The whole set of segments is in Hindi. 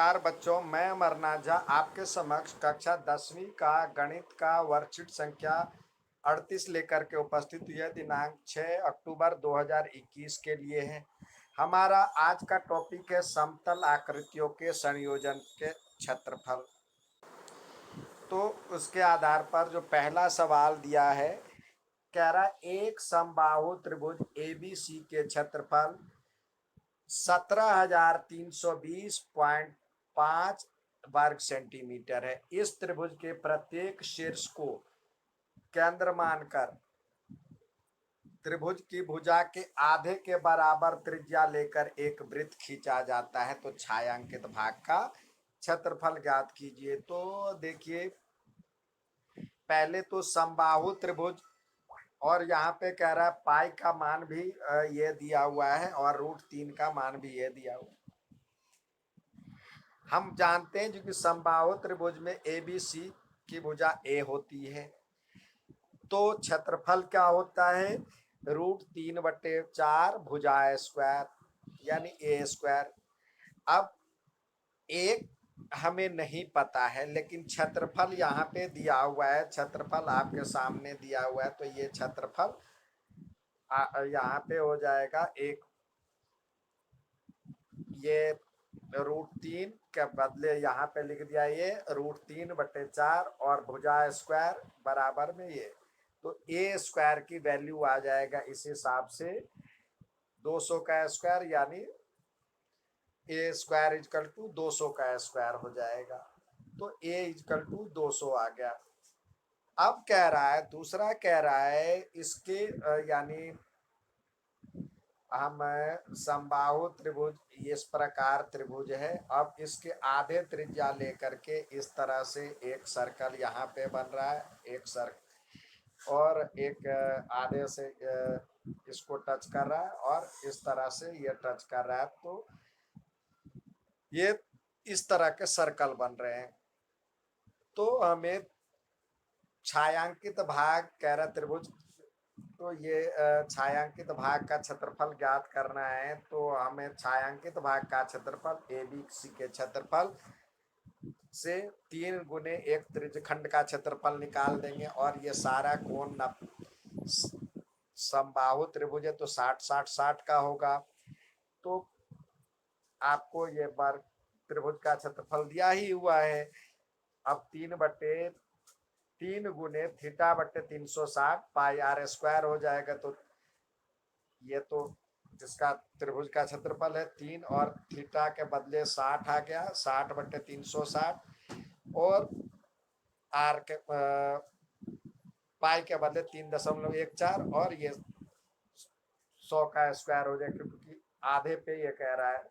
नमस्कार बच्चों, मैं अमरनाथ झा आपके समक्ष कक्षा 10वीं का गणित का वर्कशीट संख्या 38 लेकर के उपस्थित हुई है। दिनांक 6 अक्टूबर 2021 के लिए है। हमारा आज का टॉपिक है समतल आकृतियों के संयोजन के क्षेत्रफल। तो उसके आधार पर जो पहला सवाल दिया है, कह रहा है एक समबाहु त्रिभुज ABC के क्षेत्रफल 17,320.5 वर्ग सेंटीमीटर है। इस त्रिभुज के प्रत्येक शीर्ष को केंद्र मानकर त्रिभुज की भुजा के आधे के बराबर त्रिज्या लेकर एक वृत्त खींचा जाता है। तो छायांकित भाग का क्षेत्रफल ज्ञात कीजिए। तो देखिए, पहले तो समबाहु त्रिभुज, और यहाँ पे कह रहा है पाई का मान भी ये दिया हुआ है और √3 का मान भी ये दिया हुआ है। हम जानते हैं जो कि समबाहु त्रिभुज में ABC की भुजा A होती है, तो क्षेत्रफल क्या होता है? √3/4 भुजा स्क्वायर यानी A²। अब एक हमें नहीं पता है, लेकिन क्षेत्रफल यहाँ पे दिया हुआ है। क्षेत्रफल आपके सामने दिया हुआ है, तो ये क्षेत्रफल यहाँ पे हो जाएगा एक, ये √3 के बदले यहाँ पे लिख दिया ये √3/4 और भुजा स्क्वायर बराबर में ये, तो A² की वैल्यू आ जाएगा इस हिसाब से 200 का स्क्वायर, यानी A² = 200 का स्क्वायर हो जाएगा। तो A = 200 आ गया। अब कह रहा है, दूसरा कह रहा है इसके यानी हम समबाहु त्रिभुज इस प्रकार त्रिभुज है। अब इसके आधे त्रिज्या लेकर के इस तरह से एक सर्कल यहाँ पे बन रहा है, एक सर्कल, और एक आधे से इसको टच कर रहा है और इस तरह से ये टच कर रहा है। तो ये इस तरह के सर्कल बन रहे हैं। तो हमें छायांकित भाग कह रहा त्रिभुज, तो ये छायांकित भाग का क्षेत्रफल ज्ञात करना है। तो हमें छायांकित भाग का क्षेत्रफल ABC के क्षेत्रफल से 3 गुने एक त्रिज्यखंड का क्षेत्रफल निकाल देंगे, और ये सारा कोण समबाहु त्रिभुज है तो 60-60-60 का होगा। तो आपको ये बार त्रिभुज का क्षेत्रफल दिया ही हुआ है। अब 3 गुने θ/360 πr² हो जाएगा। तो ये तो इसका त्रिभुज का क्षेत्रफल है 3, और थीटा के बदले 60 आ गया, 60/360, और आर के पाई के बदले 3.14, और ये 100 का स्क्वायर हो जाएगा, क्योंकि आधे पे ये कह रहा है।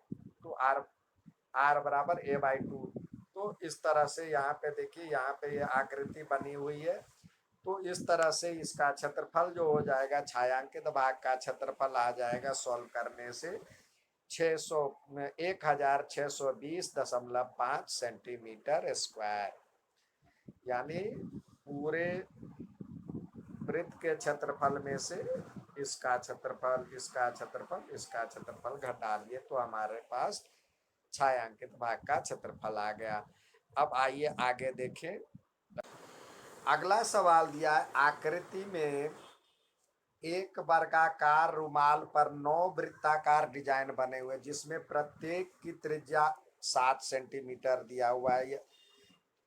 तो आर बराबर A/2। तो इस तरह से यहाँ पे देखिए, यहाँ पे ये आकृति बनी हुई है। तो इस तरह से इसका क्षेत्रफल जो हो जाएगा, छायांकित भाग का क्षेत्रफल आ जाएगा सॉल्व करने से 1620.5 सेंटीमीटर स्क्वायर, यानी पूरे वृत्त के क्षेत्रफल में से इसका क्षेत्रफल, इसका क्षेत्रफल, इसका क्षेत्रफल घटा लिए, तो हमारे पास छायांकित भाग का क्षेत्रफल आ गया। अब आइए आगे देखें। अगला सवाल दिया है, आकृति में एक वर्गाकार रुमाल पर 9 वृत्ताकार डिजाइन बने हुए, जिसमें प्रत्येक की त्रिज्या 7 सेंटीमीटर दिया हुआ है।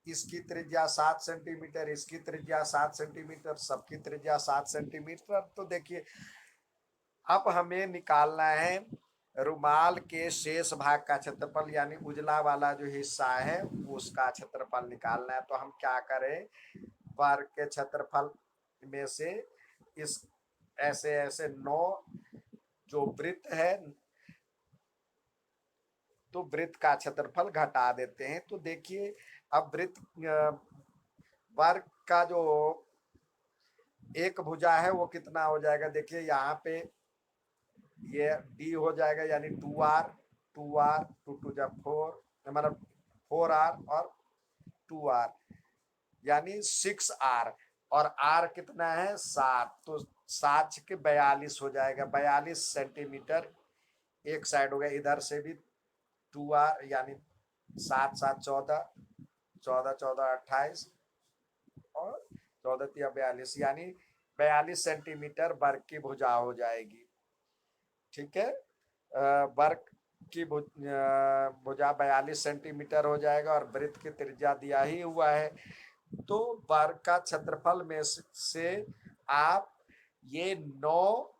इसकी त्रिज्या 7 सेंटीमीटर, इसकी त्रिज्या 7 सेंटीमीटर, सबकी त्रिज्या 7 सेंटीमीटर। तो देखिए, अब हमें निकालना है रुमाल के शेष भाग का क्षेत्रफल, यानी उजला वाला जो हिस्सा है उसका क्षेत्रफल निकालना है। तो हम क्या करें, वर्ग के क्षेत्रफल में से इस ऐसे ऐसे 9 जो वृत्त है, तो वृत्त का क्षेत्रफल घटा देते हैं। तो देखिए, अब वृत्त वर्ग का जो एक भुजा है वो कितना हो जाएगा? देखिए यहाँ पे ये D हो जाएगा, यानी 2R, 2R, 2×4 मतलब 4R और 2R, यानी 6R, और R कितना है? 7। तो 7×42 हो जाएगा, 42 सेंटीमीटर एक साइड हो गया। इधर से भी 2R यानी 7 7 14, 14 14 28 और 14 3 42, यानी 42 सेंटीमीटर वर्ग की भुजा हो जाएगी। ठीक है, वर्ग की भुजा 42 सेंटीमीटर हो जाएगा और वृत्त की त्रिज्या दिया ही हुआ है। तो वर्ग का क्षेत्रफल में से आप ये 9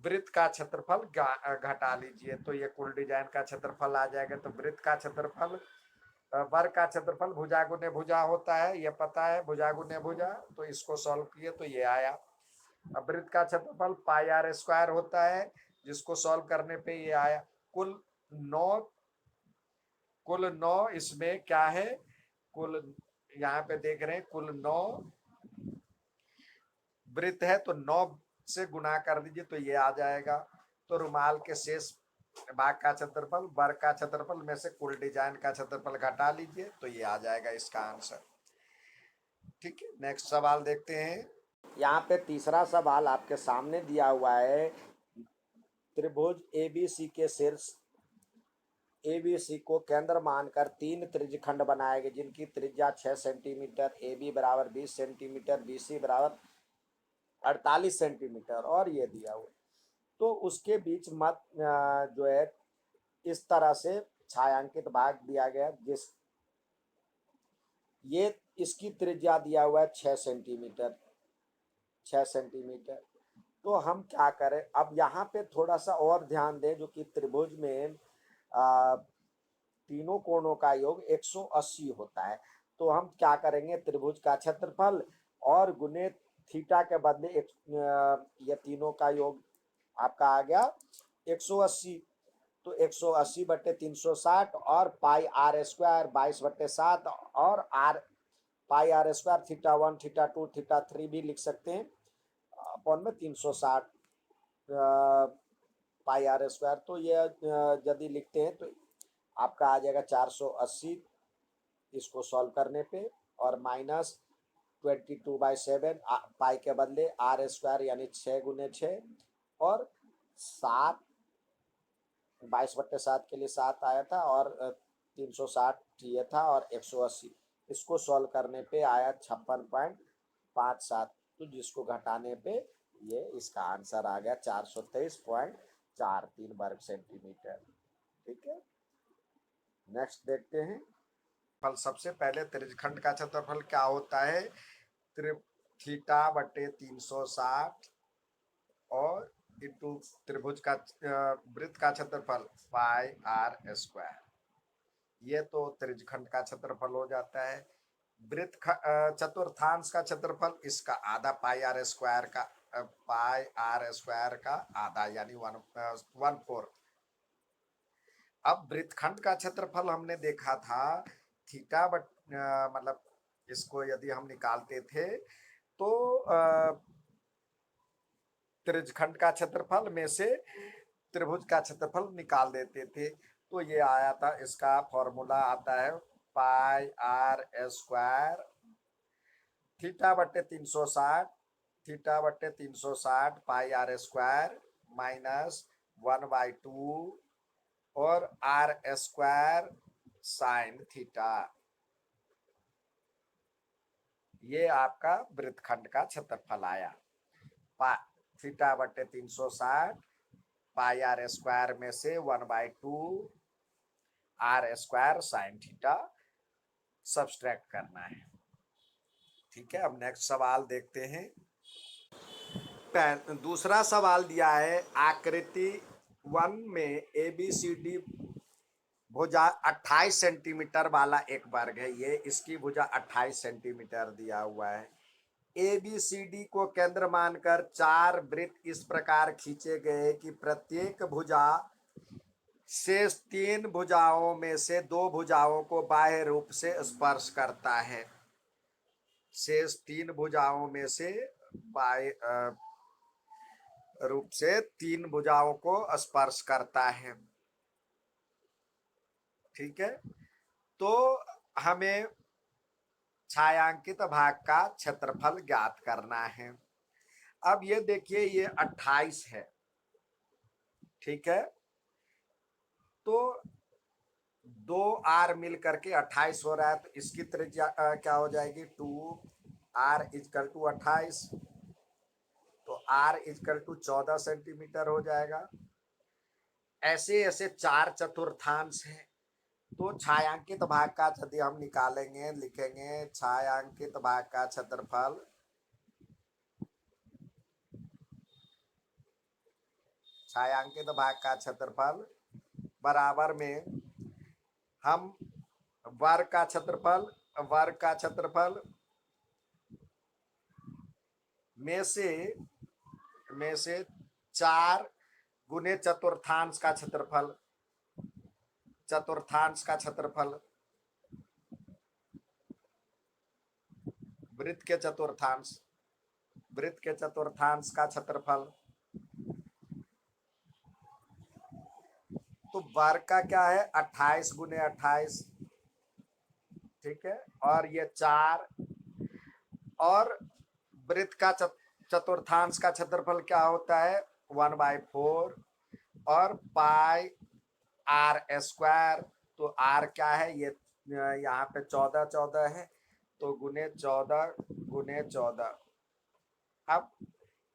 वृत्त का क्षेत्रफल घटा लीजिए, तो ये कुल डिजाइन का क्षेत्रफल आ जाएगा। तो वृत्त का क्षेत्रफल, वर्ग का क्षेत्रफल भुजा गुने भुजा होता है, ये पता है, भुजा गुने भुजा। तो इसको सॉल्व किए तो ये आया। अब वृत्त का क्षेत्रफल पाई आर स्क्वायर होता है, जिसको सॉल्व करने पे ये आया। कुल 9, कुल 9 इसमें क्या है, कुल यहाँ पे देख रहे हैं कुल 9 वृत्त है, तो 9 से गुना कर दीजिए तो ये आ जाएगा। तो रुमाल के शेष भाग का क्षेत्रफल वर्ग का क्षेत्रफल में से कुल डिजाइन का क्षेत्रफल घटा लीजिए तो ये आ जाएगा इसका आंसर। ठीक है, नेक्स्ट सवाल देखते हैं। यहाँ पे तीसरा सवाल आपके सामने दिया हुआ है। त्रिभुज एबीसी के शीर्ष एबीसी को केंद्र मानकर 3 त्रिज्यखंड बनाए गए, जिनकी त्रिज्या 6 सेंटीमीटर, AB बराबर 20 सेंटीमीटर, BC बराबर 48 सेंटीमीटर और ये दिया हुआ। तो उसके बीच मत जो है इस तरह से छायांकित भाग दिया गया, जिस ये इसकी त्रिज्या दिया हुआ है 6 सेंटीमीटर, 6 सेंटीमीटर। तो हम क्या करें, अब यहाँ पे थोड़ा सा और ध्यान दें, जो कि त्रिभुज में तीनों कोणों का योग 180 होता है। तो हम क्या करेंगे, त्रिभुज का क्षेत्रफल और गुने थीटा के बदले ये तीनों का योग आपका आ गया 180। तो 180 बट्टे 360 और पाई आर स्क्वायर 22/7 और R pi R square theta 1 theta 2 theta 3 भी लिख सकते हैं अपॉन में 360 पाई आर स्क्वायर। तो ये यदि लिखते हैं तो आपका आ जाएगा 480 इसको सॉल्व करने पे, और माइनस 22/7 पाई के बदले आर स्क्वायर यानी 6 गुने 6 और 7 22/7 के लिए 7 आया था और 360 ये था और 180 इसको सॉल्व करने पे आया 56.57। तो जिसको घटाने पे ये इसका आंसर आ गया 423.43 वर्ग सेंटीमीटर। ठीक है, नेक्स्ट देखते हैं। फल सबसे पहले त्रिज्यखंड का क्षेत्रफल क्या होता है, थीटा बटे 360 और इंटू त्रिभुज का वृत्त का क्षेत्रफल पाई आर स्क्वायर। ये तो त्रिज्यखंड का क्षेत्रफल हो जाता है। वृत्त चतुर्थांश का क्षेत्रफल इसका आधा पाई आर स्क्वायर का, पाई आर स्क्वायर का आधा यानी 1/4। अब वृत्तखंड का क्षेत्रफल हमने देखा था थीटा मतलब इसको यदि हम निकालते थे तो त्रिज्यखंड का क्षेत्रफल में से त्रिभुज का क्षेत्रफल निकाल देते थे। तो ये आया था, इसका फॉर्मूला आता है पाई आर स्क्वायर थीटा बट्टे 360, थीटा बट्टे 360 पाई आर स्क्वायर माइनस 1/2 और आर स्क्वायर साइन थीटा। ये आपका वृत्तखंड का क्षेत्रफल आया। थीटा बट्टे 360 पाई आर स्क्वायर में से 1/2 R square sine theta subtract करना है। ठीक है, अब नेक्स्ट सवाल देखते हैं। दूसरा सवाल दिया है आकृति 1 में ABCD भुजा 28 सेंटीमीटर वाला एक वर्ग है। ये इसकी भुजा 28 सेंटीमीटर दिया हुआ है। ABCD को केंद्र मानकर 4 वृत्त इस प्रकार खींचे गए कि प्रत्येक भुजा शेष 3 भुजाओं में से 2 भुजाओं को बाह्य रूप से स्पर्श करता है। शेष 3 भुजाओं में से बाह्य रूप से 3 भुजाओं को स्पर्श करता है। ठीक है, तो हमें छायांकित भाग का क्षेत्रफल ज्ञात करना है। अब ये देखिए ये 28 है। ठीक है, तो 2r मिल करके 28 हो रहा है, तो इसकी त्रिज्या क्या हो जाएगी, 2r इजकल टू 28, तो r इजकल टू 14 सेंटीमीटर हो जाएगा। ऐसे ऐसे 4 चतुर्थांश हैं। तो छायांकित भाग का यदि हम निकालेंगे, लिखेंगे छायांकित भाग का क्षेत्रफल, छायांकित भाग का क्षेत्रफल बराबर में हम वर्ग का क्षेत्रफल, वर्ग का क्षेत्रफल में से 4 गुने चतुर्थांश का क्षेत्रफल, चतुर्थांश का क्षेत्रफल, वृत्त के चतुर्थांश, वृत्त के चतुर्थांश का क्षेत्रफल। तो वर्ग का क्या है, 28 गुने 28, ठीक है, और ये 4, और वृत्त का चतुर्थांश का क्षेत्रफल क्या होता है, 1/4 और पाई आर स्क्वायर। तो आर क्या है, ये यहाँ पे 14 है, तो गुने 14 अब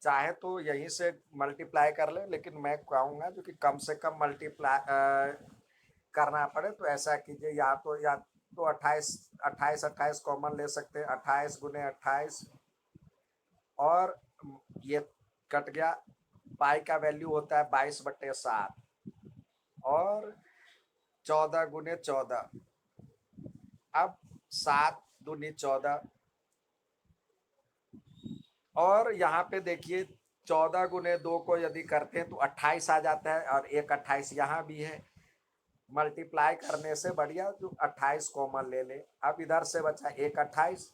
चाहे तो यहीं से मल्टीप्लाई कर ले, लेकिन मैं कहूँगा जो कि कम से कम मल्टीप्लाई करना पड़े तो ऐसा कीजिए, या तो 28 कॉमन ले सकते हैं, 28 गुने 28, और ये कट गया, पाई का वैल्यू होता है 22/7, और 14 गुने 14, अब 7 दूनी 14, और यहाँ पे देखिए 14 गुने 2 को यदि करते हैं तो 28 आ जाता है, और एक 28 यहाँ भी है, मल्टीप्लाई करने से बढ़िया जो 28 कॉमन ले ले। अब इधर से बचा एक 28,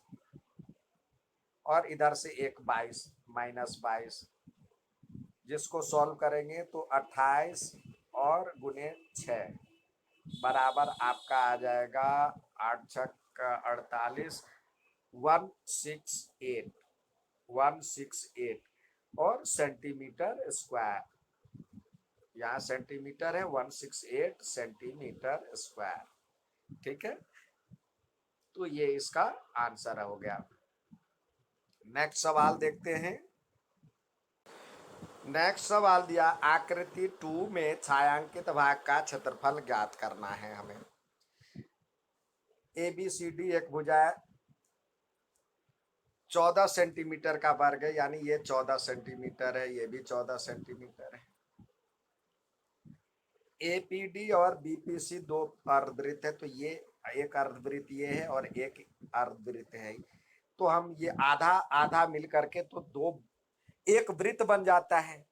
और इधर से एक 22 -22, जिसको सॉल्व करेंगे तो 28 और गुने 6 बराबर आपका आ जाएगा 8 छक 48, 168, 168, और सेंटीमीटर स्क्वायर, यहाँ सेंटीमीटर है, 168 सेंटीमीटर स्क्वायर, ठीक है। तो ये इसका आंसर हो गया। नेक्स्ट सवाल देखते हैं। नेक्स्ट सवाल दिया, आकृति 2 में छायांकित भाग का क्षेत्रफल ज्ञात करना है हमें। ए बी सी डी एक भुजा 14 सेंटीमीटर का वर्ग है, यानी ये 14 सेंटीमीटर है, ये भी 14 सेंटीमीटर है। एपीडी और बीपीसी दो अर्धवृत्त है, तो ये एक अर्धवृत्त ये है और एक अर्धवृत्त है, तो हम ये आधा आधा मिल करके तो दो एक वृत्त बन जाता है।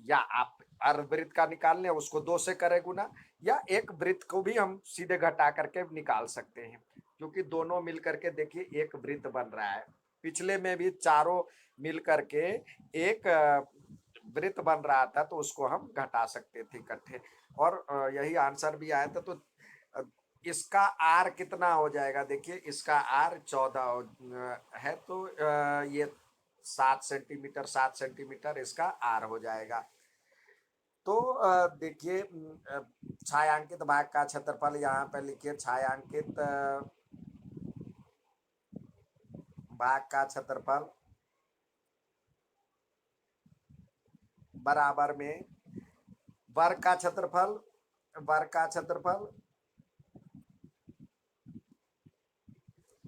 या आप अर्धवृत्त का निकाल लें, उसको 2 से करें गुना, या एक वृत्त को भी हम सीधे घटा करके निकाल सकते हैं, क्योंकि दोनों मिल करके देखिए एक वृत्त बन रहा है। पिछले में भी चारों मिल करके एक वृत्त बन रहा था, तो उसको हम घटा सकते थे इकट्ठे, और यही आंसर भी आया था। तो इसका आर कितना हो जाएगा, देखिए इसका आर 14 है, तो ये 7 सेंटीमीटर इसका आर हो जाएगा। तो देखिए छायांकित भाग का क्षेत्रफल यहाँ पे लिखिए, छायांकित भाग का क्षेत्रफल बराबर में वर्ग का क्षेत्रफल, वर्ग का क्षेत्रफल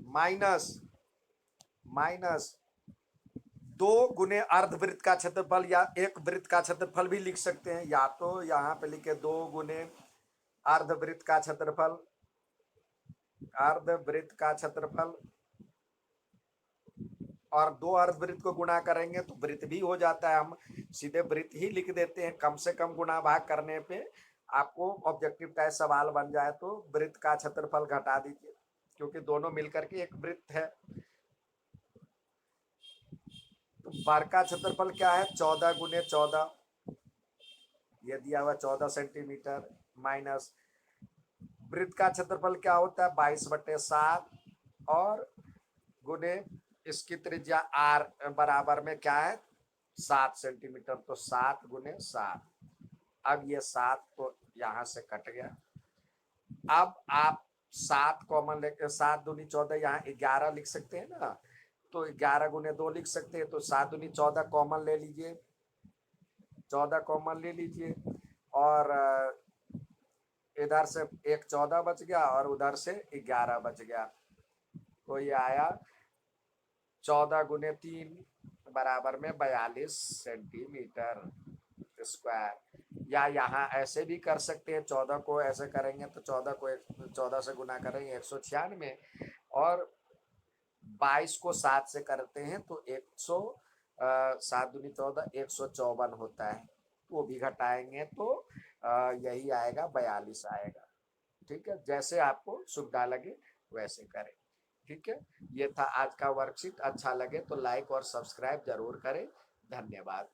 माइनस 2 गुने अर्धवृत्त का क्षेत्रफल, या एक वृत्त का क्षेत्रफल भी लिख सकते हैं, या तो यहाँ पे लिखे 2 गुने अर्धवृत्त का क्षेत्रफल, अर्धवृत्त का क्षेत्रफल, और 2 अर्धवृत्त को गुणा करेंगे तो वृत्त भी हो जाता है, हम सीधे वृत्त ही लिख देते हैं, कम से कम गुणा भाग करने पे आपको ऑब्जेक्टिव टाइप सवाल बन जाए तो वृत्त का क्षेत्रफल घटा दीजिए, क्योंकि दोनों मिलकर के एक वृत्त है। तो वर्ग का क्षेत्रफल क्या है, 14 गुने 14, ये दिया हुआ 14 सेंटीमीटर, माइनस वृत्त का क्षेत्रफल क्या होता है 22/7, और गुने इसकी त्रिज्या आर बराबर में क्या है 7 सेंटीमीटर, तो 7 गुने 7। अब ये 7 तो यहाँ से कट गया, अब आप 7 कॉमन लेके 7 दूनी 14, यहाँ 11 लिख सकते हैं ना, तो 11 गुने 2 लिख सकते हैं, तो 7 दूनी 14 कॉमन ले लीजिए, 14 कॉमन ले लीजिए, और इधर से एक 14 बच गया और उधर से 11 बच गया, तो ये आया 14 गुने 3 बराबर में 42 सेंटीमीटर स्क्वायर। या यहाँ ऐसे भी कर सकते हैं, 14 को ऐसे करेंगे तो 14 को 14 से गुना करेंगे 196, और 22 को 7 से करते हैं तो 7 दूनी 14, 154 होता है, वो भी घटाएंगे तो यही आएगा 42 आएगा। ठीक है, जैसे आपको सुविधा लगे वैसे करें। ठीक है, ये था आज का वर्कशीट। अच्छा लगे तो लाइक और सब्सक्राइब जरूर करें। धन्यवाद।